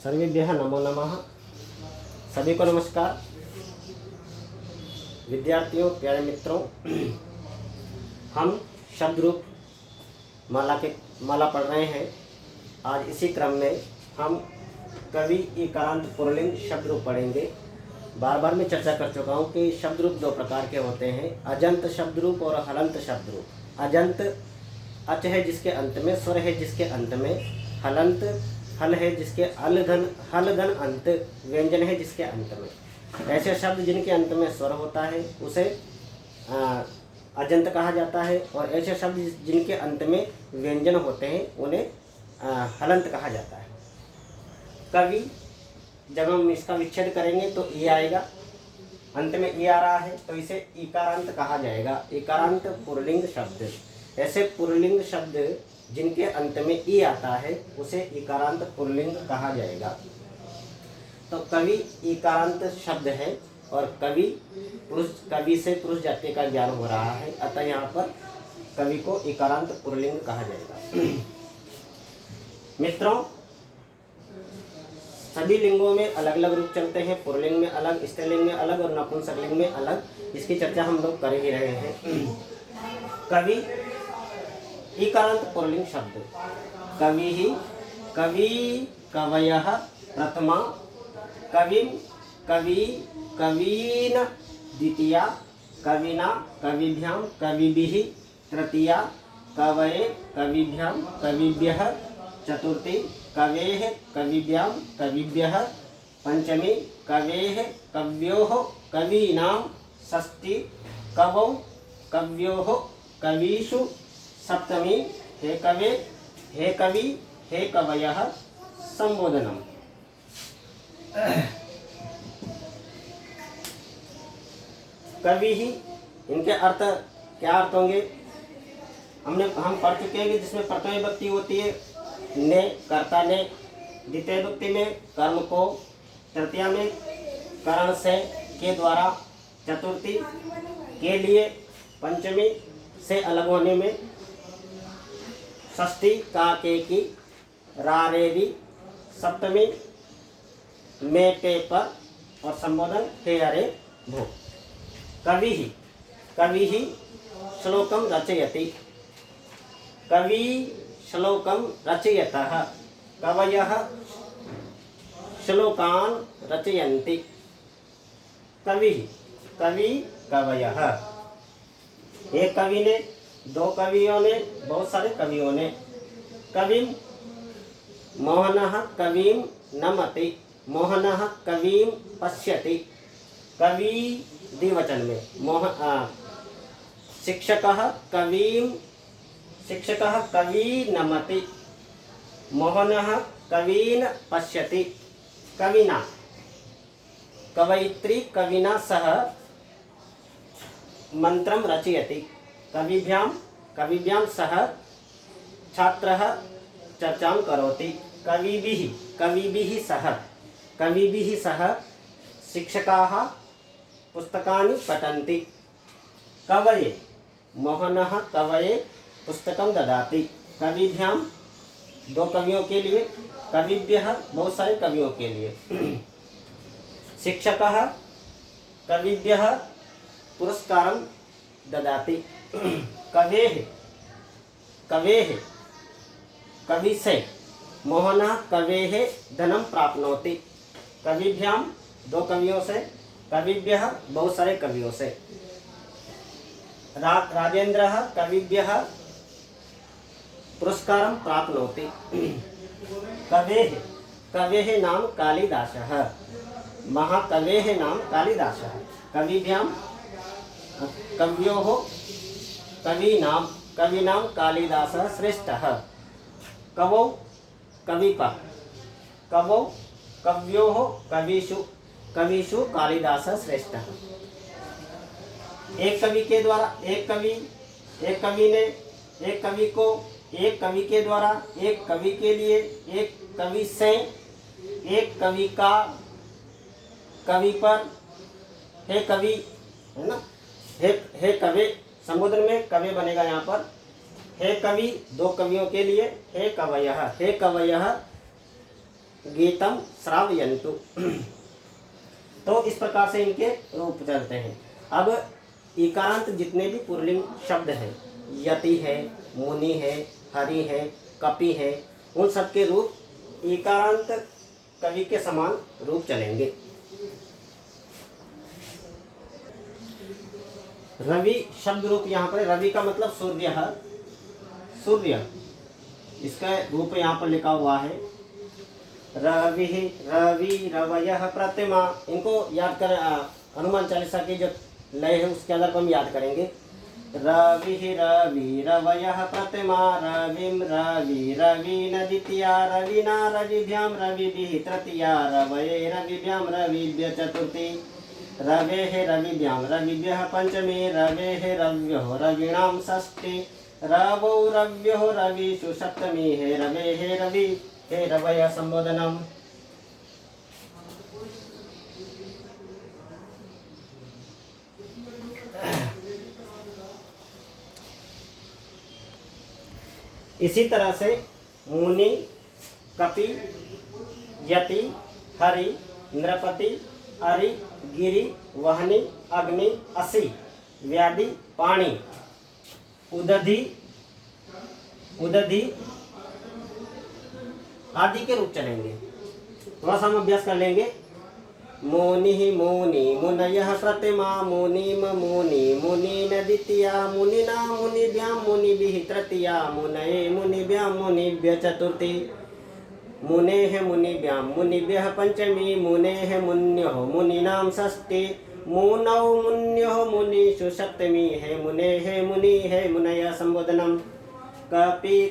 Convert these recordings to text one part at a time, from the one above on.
सर्वेभ्यः नमो नमः। सभी को नमस्कार। विद्यार्थियों, प्यारे मित्रों, हम शब्द रूप माला पढ़ रहे हैं। आज इसी क्रम में हम कवि इकारांत पुल्लिंग शब्द रूप पढ़ेंगे। बार बार मैं चर्चा कर चुका हूँ कि शब्द रूप दो प्रकार के होते हैं, अजंत शब्द रूप और हलंत शब्द रूप। अजंत अच है जिसके अंत में, स्वर है जिसके अंत में, हलंत हल है जिसके हलगन अंत, व्यंजन है जिसके अंत में। ऐसे शब्द जिनके अंत में स्वर होता है उसे अजंत कहा जाता है, और ऐसे शब्द जिनके अंत में व्यंजन होते हैं उन्हें हलंत कहा जाता है। कवि, जब हम इसका विच्छेद करेंगे तो ई आएगा, अंत में ई आ रहा है तो इसे इकारांत कहा जाएगा, इकारांत पुल्लिंग शब्द। ऐसे पुल्लिंग शब्द जिनके अंत में ई आता है उसे इकारांत पुल्लिंग कहा जाएगा। तो कवि इकारांत शब्द है और कवि से पुरुष जाति का ज्ञान हो रहा है, अतः यहाँ पर कवि को इकारांत पुल्लिंग कहा जाएगा। मित्रों, सभी लिंगों में अलग अलग रूप चलते हैं, पुल्लिंग में अलग, स्त्रीलिंग में अलग और नपुंसकलिंग में अलग। इसकी चर्चा हम लोग कर ही रहे हैं। कवि इकारांत पुल्लिंग शब्द। कवि कवयः प्रथमा, कविं कवि कवीन द्वितीया, कविना कविभ्यां कविभिः तृतीया, कवये कविभ्यां कविभ्यः चतुर्थी, कवेः कविभ्यां कविभ्यः पंचमी, कवेः कव्योः कवीनां षष्ठी, कवौ कव्योः कवीषु सप्तमी, हे कवे हे कवि हे कवयः संबोधनम। कवि ही, इनके अर्थ क्या अर्थ होंगे हम पढ़ चुके हैं कि जिसमें प्रथम विभक्ति होती है ने, कर्ता ने, द्वितीय विभक्ति में कर्म को, तृतीया में करण से के द्वारा, चतुर्थी के लिए, पंचमी से अलग होने में, षष्ठी का के की, रारेरी, सप्तमी में पे पर, और संबोधन हे अरे भो। कवि ही श्लोकम रचयति, कवि श्लोकम रचयतः, कवयः श्लोकान रचयन्ति। कवि कवयः, एक कवि ने, दो कवियों ने, बहुत सारे कवियों ने। कविं मोहनः कविं नमति, मोहनः कविं पश्यति। कवि द्विवचन में, शिक्षकः कवि नमति, मोहनः कवीन पश्यति। कविना, कवयित्री कविना सह मंत्रं रचयति। कविभ्यां सह छात्रः चर्चां करोति। कविभिः सह शिक्षकाः पुस्तकानि पठन्ति। कवये, मोहनः कवये पुस्तकं ददाति। कविभ्यां, दो कवियों के लिए, कविभ्यः बहुत सारे कवियों के लिए। शिक्षकः कविभ्यः पुरस्कारं ददाति। कवेः कवि से, मोहनः कवेः धनं प्राप्नोति। कविभ्यां, दो कवियों से, कविभ्यः बहुत सारे कवियों से। राजेंद्रः कविभ्यः पुरस्कारं प्राप्नोति। कवेः नाम कालिदासः, महाकवेः नाम कालिदासः। कविभ्यां कव्योः कवीनां कालिदासः श्रेष्ठः। कवौ कविपः, कव्योः कविषु कालिदासः श्रेष्ठः। एक कवि के द्वारा, एक कवि के द्वारा, एक कवि के लिए, एक कवि से, एक कवि का, कवि पर, हे कवि, है ना, हे कवे, संबोधन में कवे बनेगा यहाँ पर। हे कवि, दो कवियों के लिए, हे कवयः गीतम श्रावयन्तु। तो इस प्रकार से इनके रूप चलते हैं। अब इकारांत जितने भी पुल्लिंग शब्द हैं, यति है, मुनि है, हरि है, कपि है, उन सबके रूप इकारांत कवि के समान रूप चलेंगे। रवि शब्द रूप यहाँ पर, रवि का मतलब सूर्य है, सूर्य, इसका रूप यहाँ पर लिखा हुआ है रवि, रवि रवयः प्रतिमा। इनको याद कर, हनुमान चालीसा की जो लय है उसके आधार पर हम याद करेंगे। रवि रवि रवयः प्रतिमा, रविम रवि रवि न द्वितीया, रविना रविभ्याम रविभिः तृतीया, रवये रविभ्याम रविभ्य चतुर्थी, रवेः रविभ्याम रविभ्यः पंचमी, रवेः रव्योः रविणां षष्ठी, रवौ रव्योः रविषु सप्तमी, हे रवे हे रवि हे रवय संबोधनम। इसी तरह से मुनि, कपि, यति, हरि, नृपति, अरि, गिरि, वहनि, अग्नि, असि, व्याधि, पाणि, उदधि, उदधि आदि के रूप चलेंगे। थोड़ा सा हम अभ्यास कर लेंगे। मुनि मुनि मुनयः प्रतिमा, मुनिम मुनि मुनिन द्वितीया, मुनिना मुनिभ्यां मुनिभिः तृतीया, मुनये मुनिभ्यां मुनिभ्य चतुर्थी, मुनेः मुनिभ्यां मुनिभ्यः पंचमी, मुनेः मुन्योः मुनीनां षष्ठी, मुनौ मुन्योः मुनीषु सप्तमी, हे मुने हे मुनि हे मुनय संबोधनम। कपिः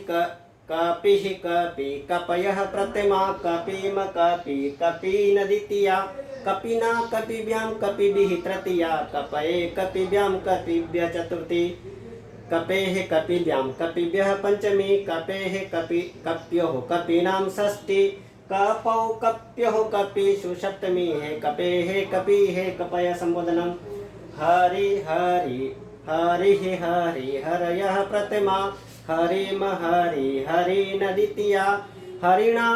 कपि कपयः प्रतिमा, कपिम कपि कपिन द्वितीया, कपिना कपिभ्यां कपिभिः तृतीया, कपये कपिभ्यां कपिभ्य चतुर्थी, कपेः कपिभ्यां कपिभ्यः पंचमी, कपेः कप्योः कपीनां षष्ठी, कपौ कप्योः कपीषु सप्तमी, हे कपे हे कपि हे कपय संबोधनम। हरि हरि हरिः हरि हरयः प्रतिमा, हरिम हरि हरि न द्वितीया, हरिणा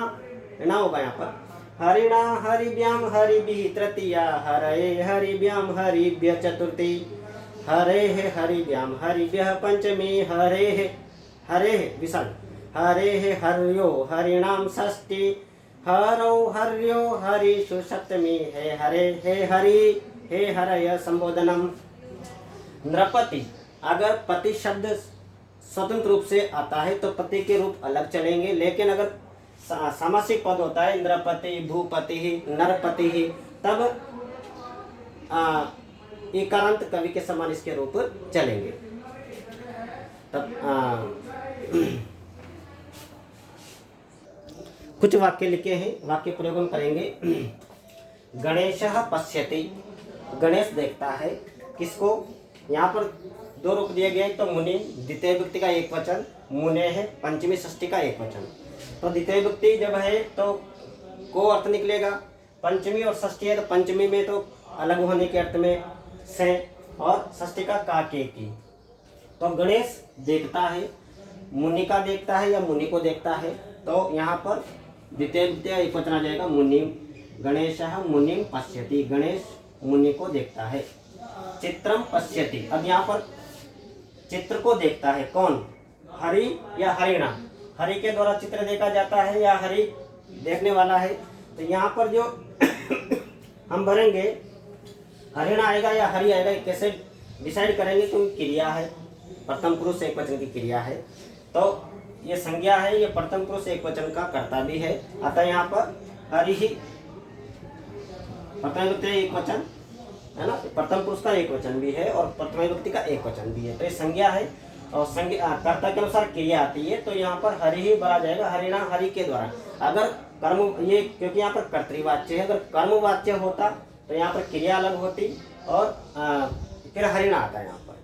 ना होगा यहाँ पर, हरिणा हरिभ्यां हरिभिः तृतीया, हरये हरिभ्यां हरिभ्य चतुर्थी, हरेः हरिभ्यां हरिभ्यः पंचमी, हरेः हरेः विसर्ग, हरेः हर्यो हरिणां षष्ठी, हरौ हर्यो हरिषु सप्तमी, हे हरे हे हरि हे हरय संबोधनम। नृपति, अगर पति शब्द स्वतंत्र रूप से आता है तो पति के रूप अलग चलेंगे, लेकिन अगर सामासिक पद होता है इंद्रपति, भूपति, नरपति, तब इकारांत कवि के समान इसके रूप चलेंगे। तब कुछ वाक्य लिखे हैं, वाक्य प्रयोग हम करेंगे। गणेशः पश्यति, गणेश देखता है, किसको? यहाँ पर दो रूप दिए गए, तो मुनि द्वितीय व्यक्ति का एक वचन, मुने है पंचमी षष्ठी का एक वचन। तो द्वितीय व्यक्ति जब है तो को अर्थ निकलेगा, पंचमी और षष्ठी है तो पंचमी में तो अलग होने के अर्थ में से, और षष्ठी का के की। तो गणेश देखता है, मुनि का देखता है या मुनि को देखता है, तो यहाँ पर द्वितीय व्यक्ति एक वचन आ जाएगा, मुनि। गणेशः मुनिम पश्यति, गणेश मुनि को देखता है। चित्रम पश्यति, अब यहाँ पर चित्र को देखता है कौन? हरि या हरिणा? हरि के द्वारा चित्र देखा जाता है या हरि देखने वाला है? तो यहाँ पर जो हम भरेंगे हरिणा आएगा या हरि आएगा, कैसे डिसाइड करेंगे? क्योंकि क्रिया है, प्रथम पुरुष एक वचन की क्रिया है, तो ये संज्ञा है, ये प्रथम पुरुष एक वचन का कर्ता भी है, अतः यहाँ पर हरि ही प्रथम व्यक्ति एक वचन है ना, प्रथम पुरुष का एक वचन भी है और प्रथम व्यक्ति का एक वचन भी है, तो ये संज्ञा है और संज्ञा कर्ता के अनुसार क्रिया आती है, तो यहाँ पर हरि ही भरा जाएगा, हरिणा हरि के द्वारा। अगर कर्म ये, क्योंकि यहाँ पर कर्तृवाच्य है, अगर कर्मवाच्य होता तो यहाँ पर क्रिया अलग होती और फिर हरिणा आता है यहाँ पर।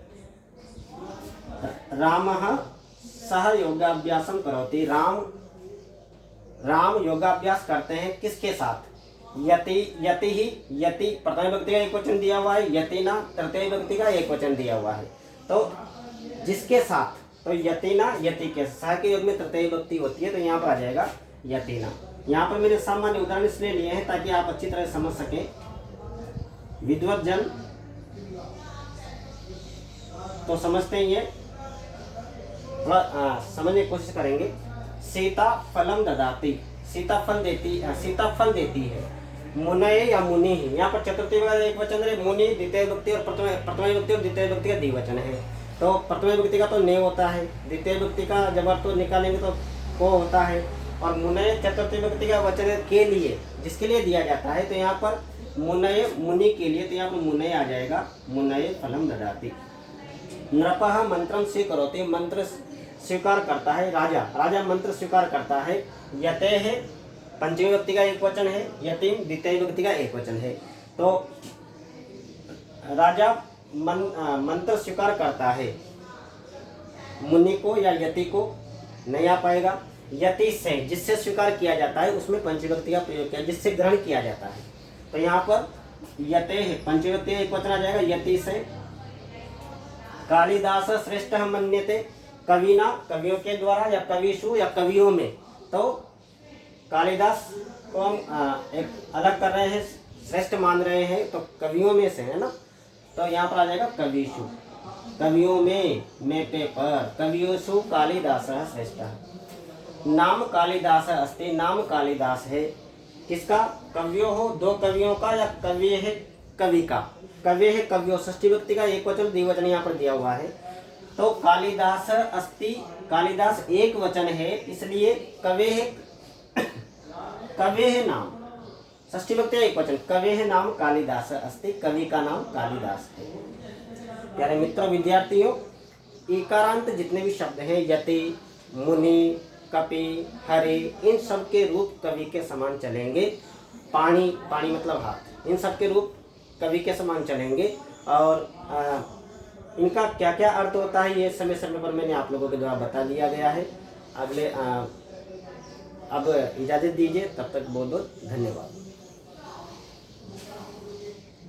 रामः सह योगाभ्यासम करोति, राम योगाभ्यास करते हैं किसके साथ? यति ही, यति प्रथम व्यक्ति का एक वचन दिया हुआ है, यतिना तृतीय व्यक्ति का एक वचन दिया हुआ है, तो जिसके साथ, तो यतिना, यति के सह के योग में तृतीय व्यक्ति होती है, तो यहाँ पर आ जाएगा यतिना। यहाँ पर मैंने सामान्य उदाहरण इसलिए लिए हैं ताकि आप अच्छी तरह समझ सकें। विद्वत जन तो समझते ही है, थोड़ा समझने की कोशिश करेंगे। सीता फलम ददाती, सीताफल देती है। मुनये या मुनि ही, यहाँ पर चतुर्थी का एक वचन है, मुनि द्वितीय विभक्ति और प्रथमा विभक्ति और द्वितीय विभक्ति का द्विवचन है। तो प्रथमा विभक्ति का तो ने होता है, द्वितीय विभक्ति का जब अर्थ निकालेंगे तो को होता है, और मुनये चतुर्थी विभक्ति का वचन के लिए, जिसके लिए दिया जाता है। तो यहाँ पर मुनये मुनि के लिए, तो यहाँ पर मुनये आ जाएगा, मुनये फलम ददाती। नृपः मंत्रम स्वीकरोति, मंत्र स्वीकार करता है। राजा मंत्र स्वीकार करता है। यतेः पंचमी विभक्ति का एक वचन है, यतिम द्वितीय विभक्ति का एक वचन है। तो राजा मंत्र स्वीकार करता है। मुनि को या यति को नहीं आ पाएगा। यति से, जिससे स्वीकार किया जाता है, उसमें पंचमी विभक्ति का प्रयोग किया, जिससे ग्रहण किया जाता है। तो यहाँ पर यतेः पंचमी विभक्ति का एक वचन आ जाएगा, यति से। कालिदास श्रेष्ठ मन्यते, कविना, कवियों के द्वारा या कविषु या कवियों में। तो कालिदास को हम एक अलग कर रहे हैं, श्रेष्ठ मान रहे हैं, तो कवियों में से है ना। तो यहाँ पर आ जाएगा कविषु, कवियों में पे पर, कवियोषु कालिदास श्रेष्ठ। नाम कालिदास अस्ति, नाम कालिदास है। किसका? कवियों हो, दो कवियों का, या कवि है कवि का। कवि है कवियों, षष्ठी विभक्ति का एक वचन द्विवचन यहाँ पर दिया हुआ है। तो कालिदास अस्ति, कालिदास एक वचन है, इसलिए कवि है नाम, षष्ठी विभक्ति एक वचन, कवि है नाम कालिदास अस्ति, कवि का नाम कालिदास है। प्यारे मित्रों, विद्यार्थियों, इकारांत जितने भी शब्द हैं, यति, मुनि, कपि, हरि, इन सब के रूप कवि के समान चलेंगे। पानी, पानी मतलब हाथ, इन सब के रूप कवि के समान चलेंगे। और इनका क्या क्या अर्थ होता है, ये समय समय पर मैंने आप लोगों के द्वारा बता दिया गया है। अगले अब इजाज़त दीजिए, तब तक बहुत बहुत धन्यवाद।